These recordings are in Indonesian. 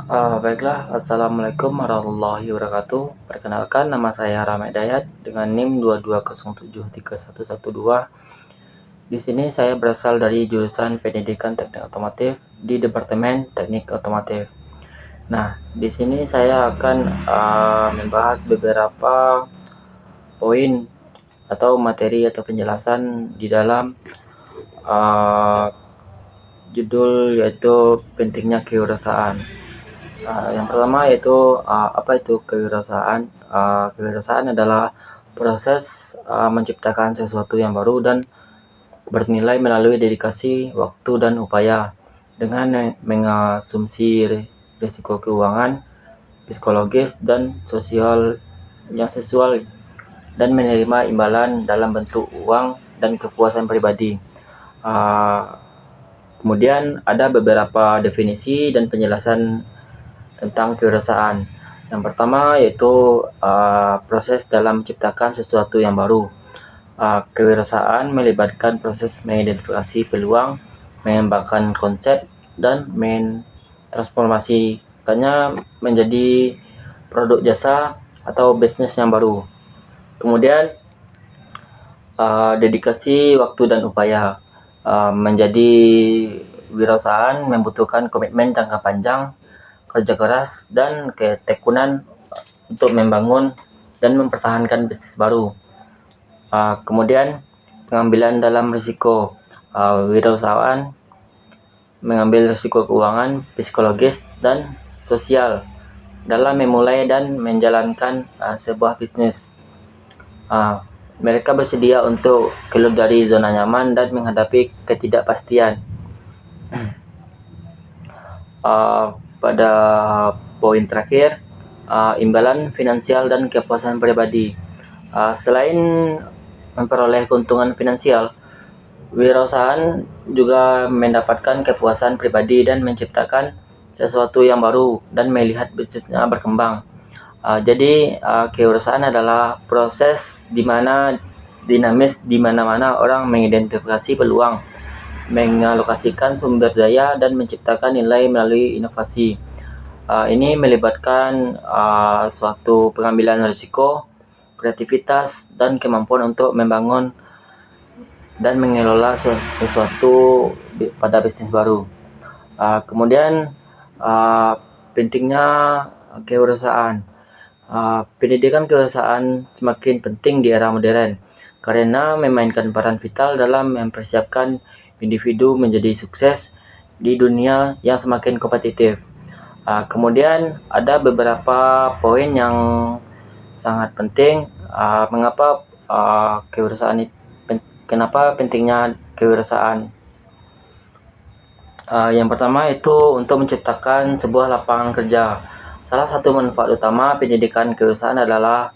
Baiklah, Assalamualaikum warahmatullahi wabarakatuh. Perkenalkan, nama saya Rahmat Dayat dengan NIM 22073112. Di sini saya berasal dari jurusan Pendidikan Teknik Otomotif di Departemen Teknik Otomotif. Nah, di sini saya akan membahas beberapa poin atau materi atau penjelasan di dalam uh, judul, yaitu pentingnya kewirausahaan. Yang pertama yaitu apa itu kewirausahaan? Kewirausahaan adalah proses menciptakan sesuatu yang baru dan bernilai melalui dedikasi waktu dan upaya dengan mengasumsi risiko keuangan, psikologis, dan sosial yang sesuai dan menerima imbalan dalam bentuk uang dan kepuasan pribadi. Kemudian ada beberapa definisi dan penjelasan tentang kewirausahaan. Yang pertama yaitu proses dalam menciptakan sesuatu yang baru. Kewirausahaan melibatkan proses mengidentifikasi peluang, mengembangkan konsep, dan mentransformasikannya menjadi produk jasa atau bisnis yang baru. Kemudian dedikasi waktu dan upaya. Menjadi wirausahaan membutuhkan komitmen jangka panjang, kerja keras, dan ketekunan untuk membangun dan mempertahankan bisnis baru. Kemudian pengambilan dalam risiko. Wirausahaan mengambil risiko keuangan, psikologis, dan sosial dalam memulai dan menjalankan sebuah bisnis. Mereka bersedia untuk keluar dari zona nyaman dan menghadapi ketidakpastian. Pada poin terakhir, imbalan finansial dan kepuasan pribadi. Selain memperoleh keuntungan finansial, wirausahaan juga mendapatkan kepuasan pribadi dan menciptakan sesuatu yang baru dan melihat bisnisnya berkembang. Jadi kewirausahaan adalah proses dinamis di mana orang mengidentifikasi peluang, mengalokasikan sumber daya, dan menciptakan nilai melalui inovasi. Ini melibatkan suatu pengambilan risiko, kreativitas, dan kemampuan untuk membangun dan mengelola sesuatu pada bisnis baru. Kemudian pentingnya kewirausahaan. Pendidikan kewirausahaan semakin penting di era modern karena memainkan peran vital dalam mempersiapkan individu menjadi sukses di dunia yang semakin kompetitif. Kemudian ada beberapa poin yang sangat penting. Mengapa kewirausahaan kenapa pentingnya kewirausahaan? Yang pertama itu untuk menciptakan sebuah lapangan kerja. Salah satu manfaat utama pendidikan kewirausahaan adalah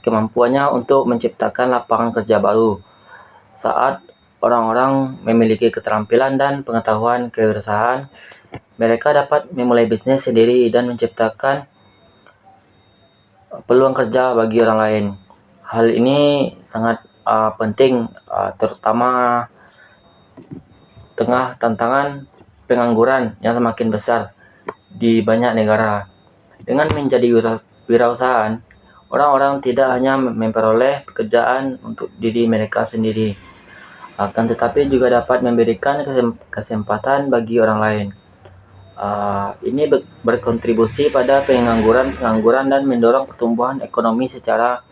kemampuannya untuk menciptakan lapangan kerja baru. Saat orang-orang memiliki keterampilan dan pengetahuan kewirausahaan, mereka dapat memulai bisnis sendiri dan menciptakan peluang kerja bagi orang lain. Hal ini sangat penting, terutama tengah tantangan pengangguran yang semakin besar di banyak negara. Dengan menjadi wirausahaan, orang-orang tidak hanya memperoleh pekerjaan untuk diri mereka sendiri, akan tetapi juga dapat memberikan kesempatan bagi orang lain. Ini berkontribusi pada pengangguran dan mendorong pertumbuhan ekonomi secara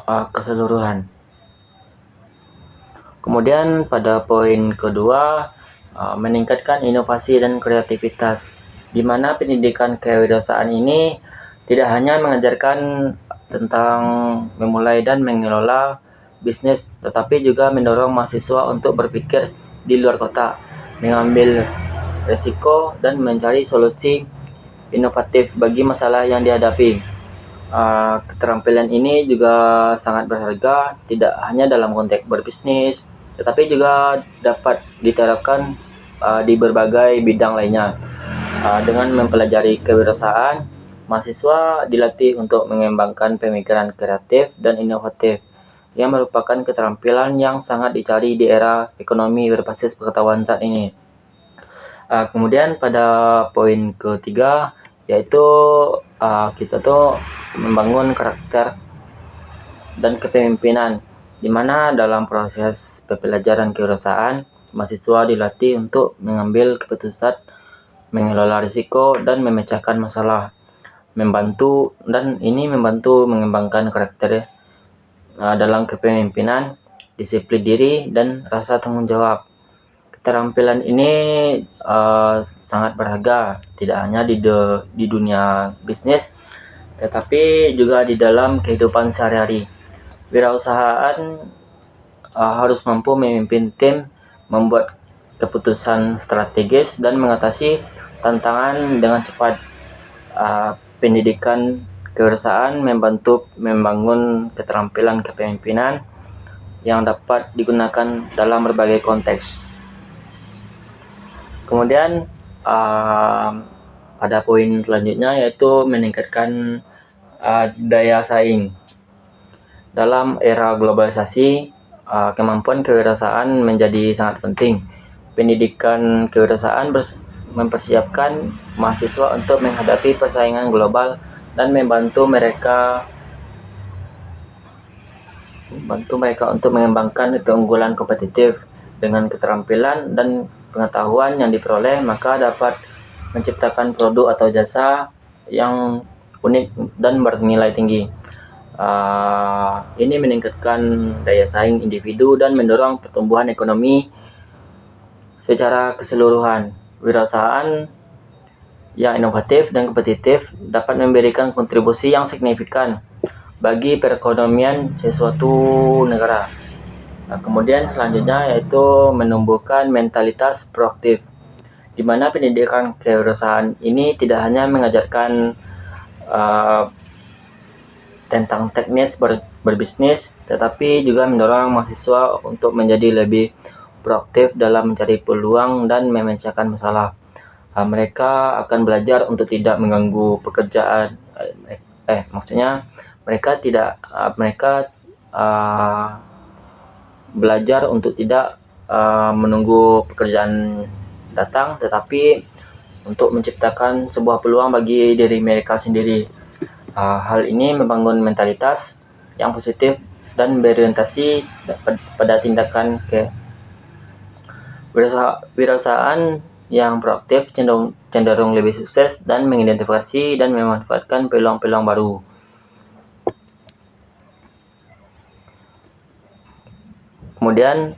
keseluruhan. Kemudian pada poin kedua, meningkatkan inovasi dan kreativitas, di mana pendidikan kewirausahaan ini tidak hanya mengajarkan tentang memulai dan mengelola bisnis, tetapi juga mendorong mahasiswa untuk berpikir di luar kotak, mengambil resiko, dan mencari solusi inovatif bagi masalah yang dihadapi. Keterampilan ini juga sangat berharga, tidak hanya dalam konteks berbisnis, tetapi juga dapat diterapkan di berbagai bidang lainnya. Dengan mempelajari kewirausahaan, mahasiswa dilatih untuk mengembangkan pemikiran kreatif dan inovatif, yang merupakan keterampilan yang sangat dicari di era ekonomi berbasis pengetahuan saat ini. Kemudian pada poin ketiga yaitu kita tuh membangun karakter dan kepemimpinan, di mana dalam proses pembelajaran kewirausahaan mahasiswa dilatih untuk mengambil keputusan, mengelola risiko, dan memecahkan masalah, membantu mengembangkan karakter dalam kepemimpinan, disiplin diri, dan rasa tanggung jawab. Keterampilan ini sangat berharga, tidak hanya di dunia bisnis, tetapi juga di dalam kehidupan sehari-hari. Wirausahaan harus mampu memimpin tim, membuat keputusan strategis, dan mengatasi tantangan dengan cepat. Pendidikan kewirausahaan membantu membangun keterampilan kepemimpinan yang dapat digunakan dalam berbagai konteks. Kemudian pada poin selanjutnya yaitu meningkatkan daya saing. Dalam era globalisasi, kemampuan kewirausahaan menjadi sangat penting. Pendidikan kewirausahaan mempersiapkan mahasiswa untuk menghadapi persaingan global dan membantu mereka untuk mengembangkan keunggulan kompetitif. Dengan keterampilan dan pengetahuan yang diperoleh, maka dapat menciptakan produk atau jasa yang unik dan bernilai tinggi. Ini meningkatkan daya saing individu dan mendorong pertumbuhan ekonomi secara keseluruhan. Wirausahaan yang inovatif dan kompetitif dapat memberikan kontribusi yang signifikan bagi perekonomian sesuatu negara. Kemudian selanjutnya yaitu menumbuhkan mentalitas proaktif, di mana pendidikan kewirausahaan ini tidak hanya mengajarkan tentang teknis berbisnis, tetapi juga mendorong mahasiswa untuk menjadi lebih proaktif dalam mencari peluang dan memecahkan masalah. Mereka akan belajar untuk tidak mengganggu pekerjaan. Mereka belajar untuk tidak menunggu pekerjaan datang, tetapi untuk menciptakan sebuah peluang bagi diri mereka sendiri. Hal ini membangun mentalitas yang positif dan berorientasi pada tindakan wirausahaan yang proaktif cenderung lebih sukses dan mengidentifikasi dan memanfaatkan peluang-peluang baru. Kemudian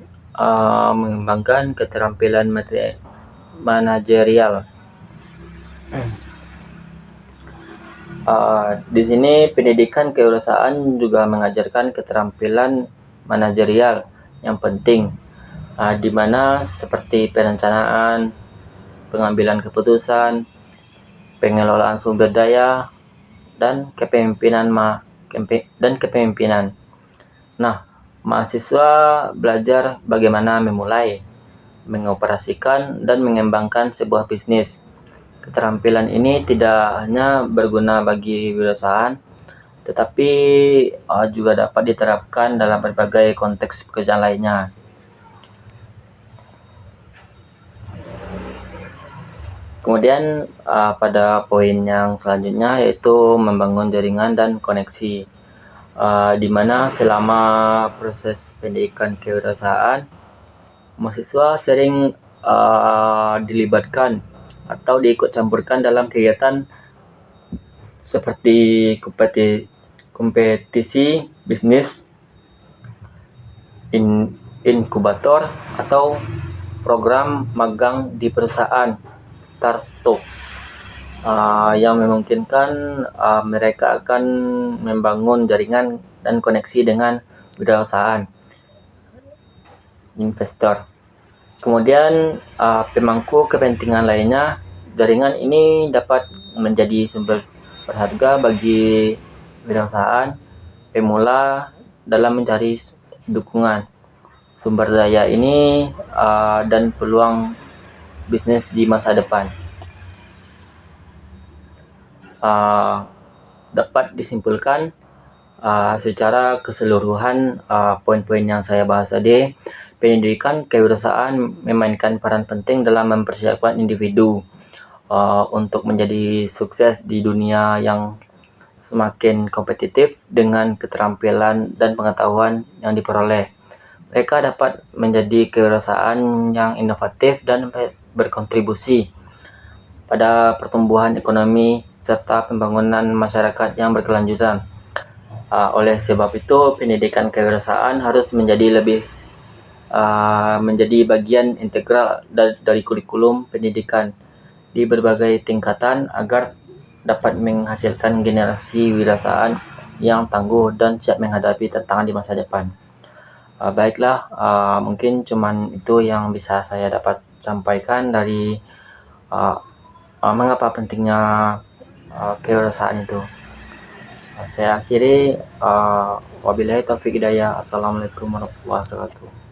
mengembangkan keterampilan manajerial. Di sini pendidikan kewirausahaan juga mengajarkan keterampilan manajerial yang penting, di mana seperti perencanaan, pengambilan keputusan, pengelolaan sumber daya, dan kepemimpinan. Nah, mahasiswa belajar bagaimana memulai, mengoperasikan, dan mengembangkan sebuah bisnis. Keterampilan ini tidak hanya berguna bagi wirausahaan, tetapi juga dapat diterapkan dalam berbagai konteks pekerjaan lainnya. Kemudian pada poin yang selanjutnya yaitu membangun jaringan dan koneksi, di mana selama proses pendidikan kewirausahaan, mahasiswa sering dilibatkan atau diikut campurkan dalam kegiatan seperti kompetisi bisnis, inkubator, atau program magang di perusahaan startup yang memungkinkan mereka akan membangun jaringan dan koneksi dengan wirausahaan, investor. Kemudian pemangku kepentingan lainnya, jaringan ini dapat menjadi sumber berharga bagi wirausahaan pemula dalam mencari dukungan, sumber daya ini dan peluang bisnis di masa depan. Dapat disimpulkan secara keseluruhan poin-poin yang saya bahas tadi, pendidikan kewirausahaan memainkan peran penting dalam mempersiapkan individu untuk menjadi sukses di dunia yang semakin kompetitif dengan keterampilan dan pengetahuan yang diperoleh. Mereka dapat menjadi kewirausahaan yang inovatif dan berkontribusi pada pertumbuhan ekonomi serta pembangunan masyarakat yang berkelanjutan. Oleh sebab itu, pendidikan kewirausahaan harus menjadi bagian integral dari kurikulum pendidikan di berbagai tingkatan agar dapat menghasilkan generasi wirausahaan yang tangguh dan siap menghadapi tantangan di masa depan. Baiklah, mungkin cuman itu yang bisa saya dapat sampaikan dari mengapa pentingnya kewirausahaan itu. Saya akhiri, wabillahi taufiq hidayah. Assalamualaikum warahmatullahi wabarakatuh.